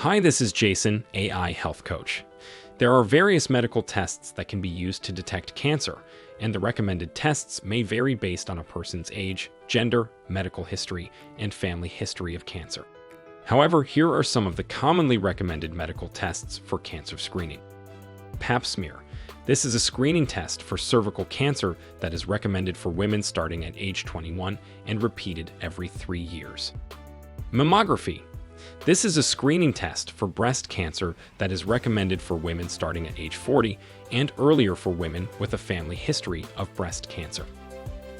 Hi, this is Jason, AI Health Coach. There are various medical tests that can be used to detect cancer, and the recommended tests may vary based on a person's age, gender, medical history, and family history of cancer. However, here are some of the commonly recommended medical tests for cancer screening. Pap smear. This is a screening test for cervical cancer that is recommended for women starting at age 21 and repeated every 3 years. Mammography. This is a screening test for breast cancer that is recommended for women starting at age 40 and earlier for women with a family history of breast cancer.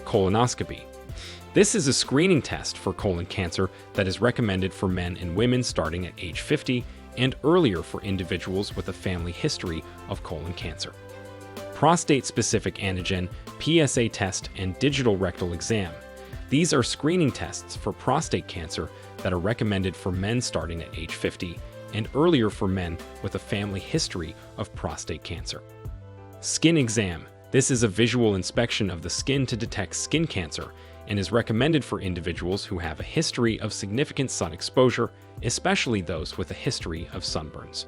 Colonoscopy. This is a screening test for colon cancer that is recommended for men and women starting at age 50 and earlier for individuals with a family history of colon cancer. Prostate-specific antigen, PSA test, and digital rectal exam. These are screening tests for prostate cancer that are recommended for men starting at age 50 and earlier for men with a family history of prostate cancer. Skin exam. This is a visual inspection of the skin to detect skin cancer and is recommended for individuals who have a history of significant sun exposure, especially those with a history of sunburns.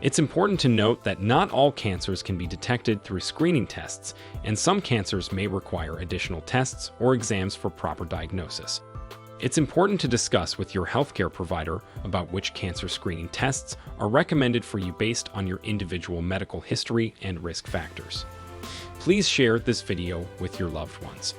It's important to note that not all cancers can be detected through screening tests, and some cancers may require additional tests or exams for proper diagnosis. It's important to discuss with your healthcare provider about which cancer screening tests are recommended for you based on your individual medical history and risk factors. Please share this video with your loved ones.